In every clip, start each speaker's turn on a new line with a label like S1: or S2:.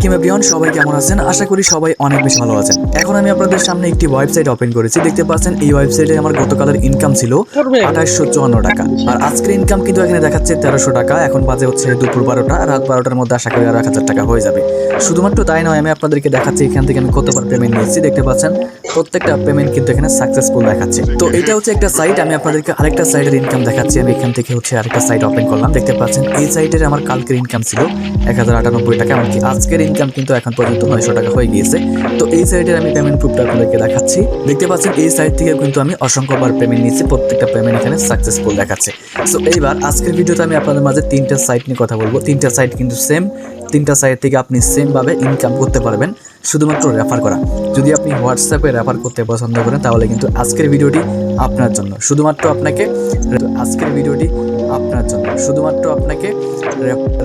S1: কিমাবিয়ন সবাই কেমন আছেন? আশা করি সবাই অনেক বেশি ভালো আছেন। এখন আমি আপনাদের সামনে একটি ওয়েবসাইট ওপেন করেছি। দেখতে পাচ্ছেন এই ওয়েবসাইটে আমার গতকালের ইনকাম ছিল 2854 টাকা, আর আজকের ইনকাম কিন্তু এখানে দেখাচ্ছে 1300 টাকা। এখন বাজে হচ্ছে দুপুর 12টা, রাত 12টার মধ্যে আশা করি আর 1000 টাকা হয়ে যাবে। শুধুমাত্র তাই নয়, আমি আপনাদেরকে দেখাচ্ছি এখান থেকে আমি কতবার পেমেন্ট নিয়েছি। দেখতে পাচ্ছেন প্রত্যেকটা পেমেন্ট কিন্তু এখানে সাকসেসফুল দেখাচ্ছে। তো এটা হচ্ছে একটা সাইট, আমি আপনাদেরকে আরেকটা সাইটের ইনকাম দেখাচ্ছি। আমি এখান থেকে হচ্ছে আরেকটা সাইট ওপেন করলাম। দেখতে পাচ্ছেন এই সাইটের আমার কালকের ইনকাম ছিল 1098 টাকা, এমনকি আজকের ইনকাম কিন্তু এখন পর্যন্ত 900 টাকা হয়ে গিয়েছে। তো এই সাইটের আমি পেমেন্ট প্রুফটা আপনাদেরকে দেখাচ্ছি। দেখতে পাচ্ছেন এই সাইট থেকে কিন্তু আমি অসংখ্যবার পেমেন্ট নিয়েছি, প্রত্যেকটা পেমেন্ট এখানে সাকসেসফুল দেখাচ্ছে। সো এইবার আজকের ভিডিওতে আমি আপনাদের মাঝে তিনটা সাইট নিয়ে কথা বলবো। তিনটা সাইট কিন্তু সেম, তিনটা সাইট থেকে আপনি সেমভাবে ইনকাম করতে পারবেন শুধুমাত্র রেফার করা। যদি আপনি হোয়াটসঅ্যাপে রেফার করতে পছন্দ করেন তাহলে কিন্তু আজকের ভিডিওটি আপনার জন্য। শুধুমাত্র আপনাকে আজকের ভিডিওটি আপনার জন্য, শুধুমাত্র আপনাকে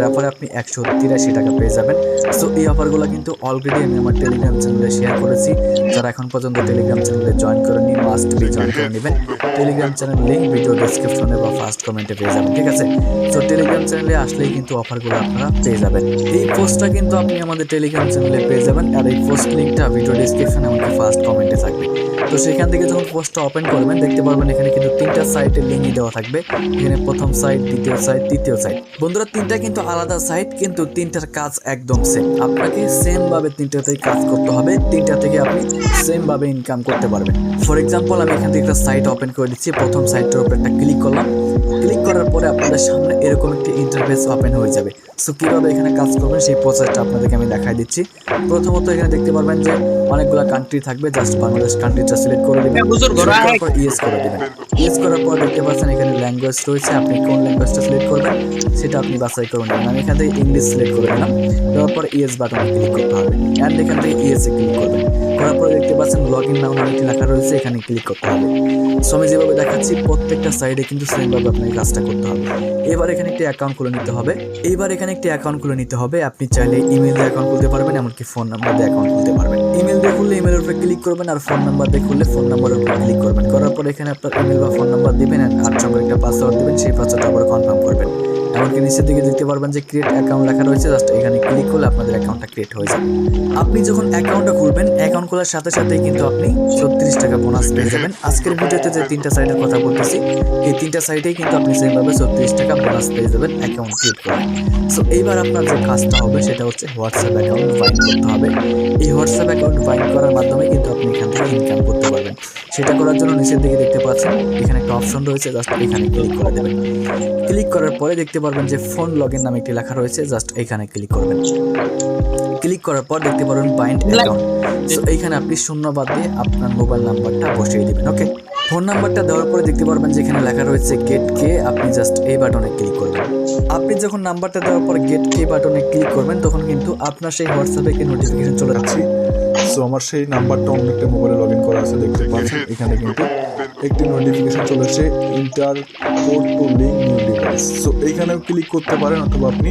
S1: রেফারে আপনি 183 টাকা পেয়ে যাবেন। সো এই অফারগুলো কিন্তু অলরেডি আমি আমার টেলিগ্রাম চ্যানেলে শেয়ার করেছি। যারা এখন পর্যন্ত টেলিগ্রাম চ্যানেলে জয়েন করেননি, মাস্ট বি জয়েন করে নেবেন। টেলিগ্রাম চ্যানেল লিঙ্ক ভিডিও ডেসক্রিপশনে বা ফার্স্ট কমেন্টে পেয়ে যাবেন, ঠিক আছে? সো টেলিগ্রাম চ্যানেলে আসলেই কিন্তু অফারগুলো আপনারা পেয়ে যাবেন। এই পোস্টটা কিন্তু আপনি আমাদের টেলিগ্রাম চ্যানেলে পেয়ে যাবেন, আর এই পোস্ট লিঙ্কটা ভিডিও ডেসক্রিপশনে আমাকে ফার্স্ট কমেন্টে থাকবে। তো সেখান থেকে যখন পোস্টটা ওপেন করবেন দেখতে পারবেন এখানে কিন্তু তিনটা সাইটের লিঙ্কই দেওয়া থাকবে। এখানে প্রথম সাইট, দ্বিতীয় সাইট, তৃতীয় সাইট। বন্ধুরা তিনটা কিন্তু আলাদা সাইট, কিন্তু তিনটার কাজ একদম সেম। আপনাকে সেম ভাবে তিনটাতেই কাজ করতে হবে, তিনটা থেকে আপনি সেম ভাবে ইনকাম করতে পারবেন। ফর এক্সাম্পল আমি এখান থেকে একটা সাইট ওপেন করে দিচ্ছি। প্রথম সাইটের উপর একটা ক্লিক করলাম। ক্লিক করার পরে আপনাদের সামনে এরকম একটি ইন্টারফেস ওপেন হয়ে যাবে। সো কীভাবে এখানে কাজ করবেন সেই প্রসেসটা আপনাদেরকে আমি দেখাই দিচ্ছি। প্রথমত এখানে দেখতে পারবেন যে অনেকগুলো কান্ট্রি থাকবে, জাস্ট বাংলাদেশ কান্ট্রিটা সিলেক্ট করে দিবেন। তারপর ইয়েস করে দিবেন। ইয়েস করার পর দেখতে পাচ্ছেন এখানে ল্যাঙ্গুয়েজ রয়েছে, আপনি কোন ল্যাঙ্গুয়েজটা সিলেক্ট করবেন সেটা আপনি বাছাই করে নেবেন। আমি এখান থেকে ইংলিশ সিলেক্ট করে দিলাম। দেওয়ার পর ইয়েস বাটনে ক্লিক করতে হবে, অ্যান্ড এখান থেকে ইয়েসে ক্লিক করবেন। করার পরে দেখতে পাচ্ছেন লগ ইন নাও নামে একটি লেখা রয়েছে, এখানে ক্লিক করতে হবে। সো আমি যেভাবে দেখাচ্ছি প্রত্যেকটা সাইডে কিন্তু সেমভাবে আপনাকে কাজটা করতে হবে। এবার এখানে একটি অ্যাকাউন্ট খুলে নিতে হবে। আপনি চাইলে ইমেল দিয়ে অ্যাকাউন্ট খুলতে পারবেন, এমনকি ফোন নাম্বার দিয়ে অ্যাকাউন্ট খুলতে পারবেন। ইমেল দিয়ে খুললে ইমেলের উপরে ক্লিক করবেন, আর ফোন নাম্বার দিয়ে খুললে ফোন নাম্বারের উপরে ক্লিক করবেন। করার পর এখানে আপনার ইমেল বা ফোন নাম্বার দিবেন, আর সঙ্গে একটা পাসওয়ার্ড দিবেন, সেই পাসওয়ার্ডটা আবার কনফার্ম করবেন। এমনকি নিচের দিকে দেখতে পারবেন যে ক্রিয়েট অ্যাকাউন্ট লেখা রয়েছে, জাস্ট এখানে ক্লিক করলে আপনাদের অ্যাকাউন্টটা ক্রিয়েট হয়ে যাবে। আপনি যখন অ্যাকাউন্টটা খুলবেন, অ্যাকাউন্ট খোলার সাথে সাথেই কিন্তু আপনি 36 টাকা বোনাস পেয়ে যাবেন। আজকের ভিডিওতে যে তিনটা সাইটের কথা বলতেছি, এই তিনটা সাইটেই কিন্তু আপনি সেমভাবে 36 টাকা বোনাস পেয়ে যাবেন অ্যাকাউন্ট ক্রিয়েট করে। সো এইবার আপনার যে কাজটা হবে সেটা হচ্ছে হোয়াটসঅ্যাপ অ্যাকাউন্ট বাইন্ড করতে হবে। এই হোয়াটসঅ্যাপ অ্যাকাউন্ট বাইন্ড করার মাধ্যমে কিন্তু আপনি এখান থেকে ইনকাম করতে পারবেন। সেটা করার জন্য নিচের দিকে দেখতে পাচ্ছেন এখানে একটা অপশন রয়েছে, জাস্ট এখানে ক্লিক করে দেবেন। ক্লিক করার পরে দেখতে পারবেন যে ফোন লগইন নামে একটি লেখা রয়েছে, জাস্ট এখানে ক্লিক করবেন। ক্লিক করার পর দেখতে পারবেন বাইন্ড অ্যাকাউন্ট। সো এইখানে আপনি শূন্য বাদ দিয়ে আপনার মোবাইল নাম্বারটা বসিয়ে দিবেন। ওকে, ফোন নাম্বারটা দেওয়ার পরে দেখতে পারবেন যে এখানে লেখা রয়েছে গেট কে, আপনি জাস্ট এই বাটনে ক্লিক করবেন। আপনি যখন নাম্বারটা দেওয়ার পর গেট কে বাটনে ক্লিক করবেন তখন কিন্তু আপনার সেই হোয়াটসঅ্যাপে একটি নোটিফিকেশন চলে যাচ্ছে।
S2: সো আমার সেই নাম্বারটা অন্য একটা মোবাইলে লগ ইন করা আছে, দেখতে পাচ্ছেন এখানে কিন্তু একটি নোটিফিকেশন চলে এসে inter code two link new device. So এইখানেও ক্লিক করতে পারেন, অথবা আপনি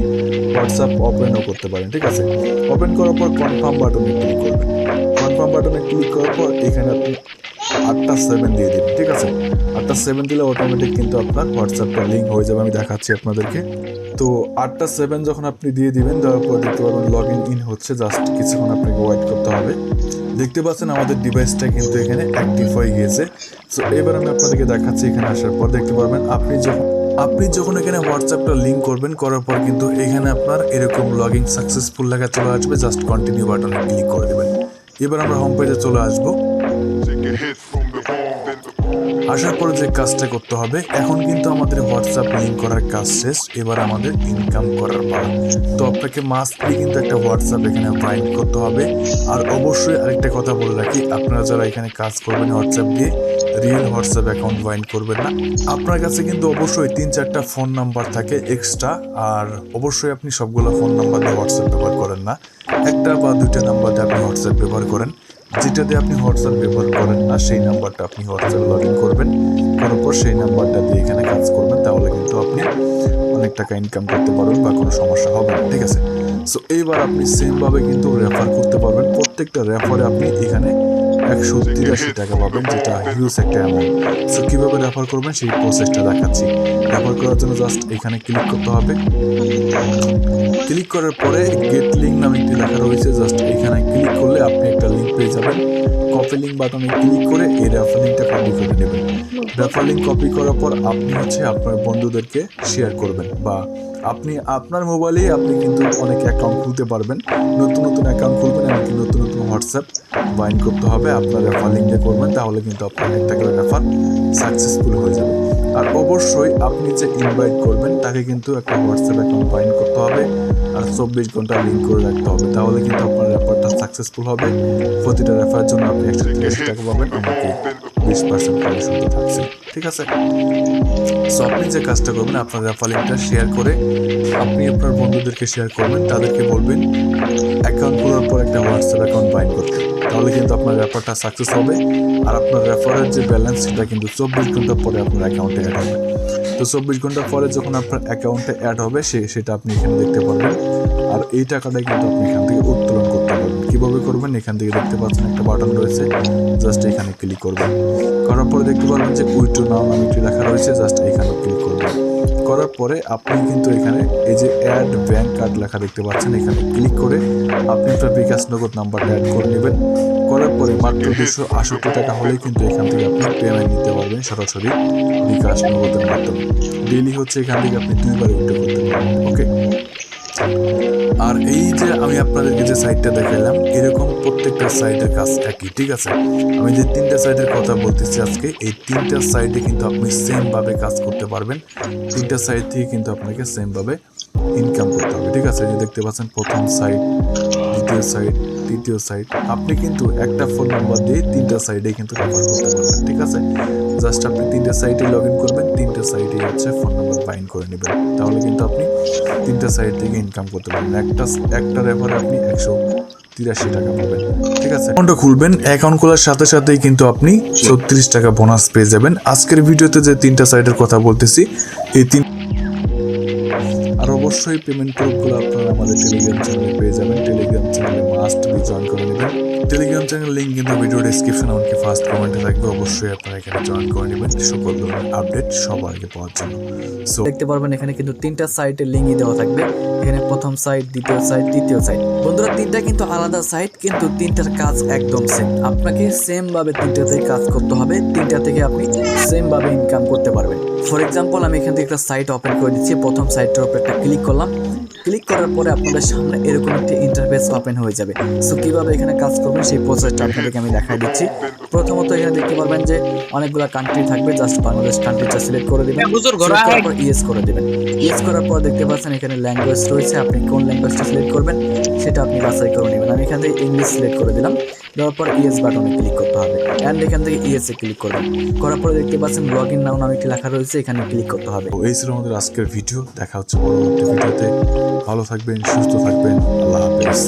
S2: হোয়াটসঅ্যাপ ওপেনও করতে পারেন, ঠিক আছে? ওপেন করার পর কনফার্ম বাটনে ক্লিক করবেন। কনফার্ম বাটনে ক্লিক করার পর এখানে আপনি 8টা 7 দিয়ে দিন, ঠিক আছে? 8টা 7 দিলে অটোমেটিক কিন্তু আপনার হোয়াটসঅ্যাপটা লিঙ্ক হয়ে যাবে। আমি দেখাচ্ছি আপনাদেরকে। তো 8টা 7 যখন আপনি দিয়ে দিবেন, দেওয়ার পর দেখতে পারবেন লগ ইন হচ্ছে, জাস্ট কিছুক্ষণ আপনাকে ওয়েট করতে হবে। দেখতে পাচ্ছেন আমাদের ডিভাইসটা কিন্তু এখানে অ্যাক্টিভ হয়ে গিয়েছে। সো এবার আমি আপনাদেরকে দেখাচ্ছি। এখানে আসার পর দেখতে পারবেন আপনি যখন এখানে হোয়াটসঅ্যাপটা লিঙ্ক করবেন, করার পর কিন্তু এখানে আপনার এরকম লগ ইন সাকসেসফুল লেখা চলে আসবে, জাস্ট কন্টিনিউ বাটনে ক্লিক করে দেবেন। এবার আমরা হোম পেজে চলে আসবো। আসার পরে যে কাজটা করতে হবে, এখন কিন্তু আমাদের হোয়াটসঅ্যাপ লিঙ্ক করার কাজ শেষ, এবার আমাদের ইনকাম করার পালা। তো আপনাকে মাস্টলি কিন্তু একটা হোয়াটসঅ্যাপ এখানে বাইন্ড করতে হবে। আর অবশ্যই আরেকটা কথা বলে রাখি, আপনারা যারা এখানে কাজ করবেন হোয়াটসঅ্যাপ দিয়ে, রিয়েল হোয়াটসঅ্যাপ অ্যাকাউন্ট বাইন্ড করবেন না। আপনার কাছে কিন্তু অবশ্যই 3-4টা ফোন নাম্বার থাকে এক্সট্রা, আর অবশ্যই আপনি সবগুলো ফোন নাম্বার দিয়ে হোয়াটসঅ্যাপ ব্যবহার করেন না, 1টা বা 2টা নাম্বার দিয়ে আপনি হোয়াটসঅ্যাপ ব্যবহার করেন। যেটা দিয়ে আপনি হোয়াটসঅ্যাপ ব্যবহার করেন না সেই নাম্বারটা আপনি হোয়াটসঅ্যাপে লগ ইন করবেন। করার পর সেই নাম্বারটা দিয়ে এখানে কাজ করবেন, তাহলে কিন্তু আপনি অনেক টাকা ইনকাম করতে পারবেন বা কোনো সমস্যা হবে না, ঠিক আছে? সো এইবার আপনি সেমভাবে কিন্তু রেফার করতে পারবেন। প্রত্যেকটা রেফারে আপনি এখানে 183 টাকা পাবেন, যেটা হিউজ একটা অ্যামাউন্ট। সো কীভাবে রেফার করবেন সেই প্রসেসটা দেখাচ্ছি। রেফার করার জন্য জাস্ট এখানে ক্লিক করতে হবে। ক্লিক করার পরে গেট লিঙ্ক নামে একটি লেখা রয়েছে, জাস্ট এখানে ক্লিক করলে আপনি একটা লিঙ্ক পেয়ে যাবেন। কপি লিঙ্ক বাটনে ক্লিক করে এই রেফার লিঙ্কটা কপি করে নেবেন। রেফার লিঙ্ক কপি করার পর আপনি আপনার বন্ধুদেরকে শেয়ার করবেন, বা আপনি আপনার মোবাইলেই আপনি কিন্তু অনেক অ্যাকাউন্ট খুলতে পারবেন। নতুন অ্যাকাউন্ট খুলবেন, এমনকি নতুন হোয়াটসঅ্যাপ বাইন্ড করতে হবে। আপনার রেফার লিঙ্কে করবেন, তাহলে কিন্তু আপনার একটা করে রেফার সাকসেসফুল হয়ে যাবে। আর অবশ্যই আপনি যে ইনভাইট করবেন তাকে কিন্তু একটা হোয়াটসঅ্যাপ অ্যাকাউন্ট বাইন্ড করতে হবে, আর 24 ঘন্টা লিঙ্ক করে রাখতে হবে, তাহলে কিন্তু আপনার রেফারটা সাকসেসফুল হবে। প্রতিটা রেফারের জন্য আপনি 183 টাকা পাবেন, এমনকি 20% কমিশন তো থাকছে। ঠিক আছে, সো আপনি যে কাজটা করবেন, আপনার রেফার লিঙ্কটা শেয়ার করে আপনি আপনার বন্ধুদেরকে শেয়ার করবেন, তাদেরকে বলবেন অ্যাকাউন্ট খোলার পর একটা হোয়াটসঅ্যাপ অ্যাকাউন্ট বাইন্ড করতে, তাহলে কিন্তু আপনার রেফারটা সাকসেস হবে। আর আপনার রেফারের যে ব্যালেন্স সেটা কিন্তু 24 ঘন্টা পরে আপনার অ্যাকাউন্টে অ্যাড হবে। তো 24 ঘন্টা পরে যখন আপনার অ্যাকাউন্টে অ্যাড হবে সেটা আপনি এখানে দেখতে পারবেন। আর এই টাকাটা কিন্তু আপনি এখান থেকে উত্তোলন করতে পারবেন। কীভাবে করবেন, এখান থেকে দেখতে পাচ্ছেন একটা বাটন রয়েছে, জাস্ট এখানে ক্লিক করবেন। করার পরে দেখতে পারবেন যে উইথড্র নাও নামে একটি লেখা রয়েছে, জাস্ট এখানে ক্লিক করবেন। করার পরে আপনি কিন্তু এখানে এই যে অ্যাড ব্যাংক কার্ড লেখা দেখতে পাচ্ছেন, এখানে ক্লিক করে আপনি আপনার বিকাশ নগদ নাম্বারটা অ্যাড করে নেবেন। করার পরে মাত্র 268 টাকা হলেই কিন্তু এখান থেকে আপনি পেমেন্ট নিতে পারবেন সরাসরি বিকাশ নগদের মাধ্যমে। ডেইলি হচ্ছে এখান থেকে আপনি 2বার উইথড্র করতে পারবেন। ওকে, আর এই যে আমি আপনাদেরকে যে সাইটটা দেখালাম, এরকম প্রত্যেকটা সাইটের কাজ একই। ঠিক আছে, আমি যে 3টা সাইটের কথা বলতেছি আজকে, এই 3টা সাইটে কিন্তু আপনি সেমভাবে কাজ করতে পারবেন। 3টা সাইট থেকে কিন্তু আপনাকে সেমভাবে ইনকাম করতে হবে। ঠিক আছে, যে দেখতে পাচ্ছেন প্রথম সাইট, দ্বিতীয় সাইট, তৃতীয় সাইট, আপনি কিন্তু একটা ফোন নাম্বার দিয়ে 3টা সাইটে কিন্তু রেফার করতে পারবেন। ঠিক আছে, জাস্ট আপনি 3টা সাইটে লগ ইন করবেন, 3টা সাইটে হচ্ছে ফোন নাম্বার বাইন্ড করে নেবেন, তাহলে কিন্তু আপনি 3টা সাইট থেকে ইনকাম করতে পারবেন। একটা রেফারে আপনি 183 টাকা পাবেন। ঠিক আছে, অ্যাকাউন্টটা খুলবেন, অ্যাকাউন্ট খোলার সাথে সাথেই কিন্তু আপনি 36 টাকা বোনাস পেয়ে যাবেন। আজকের ভিডিওতে যে 3টা সাইটের কথা বলতেছি, এই আর অবশ্যই পেমেন্ট প্রুফগুলো আপনারা আমাদের টেলিগ্রাম চ্যানেলে পেয়ে যাবেন। টেলিগ্রাম চ্যানেলে মাস্ট বি জয়েন করে নেবেন। টেলিগ্রাম চ্যানেল লিঙ্ক কিন্তু ভিডিও ডেসক্রিপশন এমনকি ফার্স্ট কমেন্টে থাকবে। অবশ্যই আপনারা এখানে জয়েন করে নেবেন সকল ধরনের আপডেট সবার আগে পাওয়ার জন্য। সো
S1: দেখতে পারবেন এখানে কিন্তু 3টা সাইটের লিঙ্কই দেওয়া থাকবে। এখানে প্রথম সাইট, দ্বিতীয় সাইট, তৃতীয় সাইট। বন্ধুরা, 3টা কিন্তু আলাদা সাইট, কিন্তু 3টার কাজ একদম সেম। আপনাকে সেম ভাবে 3টাতে কাজ করতে হবে, 3টা থেকে আপনি সেম ভাবে ইনকাম করতে পারবেন। ফর এক্সাম্পল, আমি এখান থেকে একটা সাইট ওপেন করে দিচ্ছি। প্রথম সাইটের উপর একটা ক্লিক করলাম। ক্লিক করার পরে আপনাদের সামনে এরকম একটি ইন্টারফেস ওপেন হয়ে যাবে। সো কীভাবে এখানে কাজ করবেন সেই প্রসেসটা আপনাদেরকে আমি দেখাই দিচ্ছি। প্রথমত এখানে দেখতে পারবেন যে অনেকগুলো কান্ট্রি থাকবে, জাস্ট বাংলাদেশ কান্ট্রিটা সিলেক্ট করে দেবেন। ইয়েস করে দেবেন। ইয়েস করার পর দেখতে পাচ্ছেন এখানে ল্যাঙ্গুয়েজ রয়েছে, আপনি কোন ল্যাঙ্গুয়েজটা সিলেক্ট করবেন সেটা আপনি বাছাই করে নেবেন। আমি এখান থেকে ইংলিশ সিলেক্ট করে দিলাম। দেওয়ার পর ইয়েস বাটনে ক্লিক করতে হবে, অ্যান্ড এখান থেকে ইয়েসে ক্লিক করবেন। করার পরে দেখতে পাচ্ছেন লগ ইন নাও নামে একটি লেখা রয়েছে, এখানে ক্লিক করতে হবে।
S2: এই ছিল আমাদের আজকের ভিডিও। দেখা হচ্ছে পরবর্তী ভিডিওতে। ভালো থাকবেন, সুস্থ থাকবেন, আল্লাহ হাফেজ।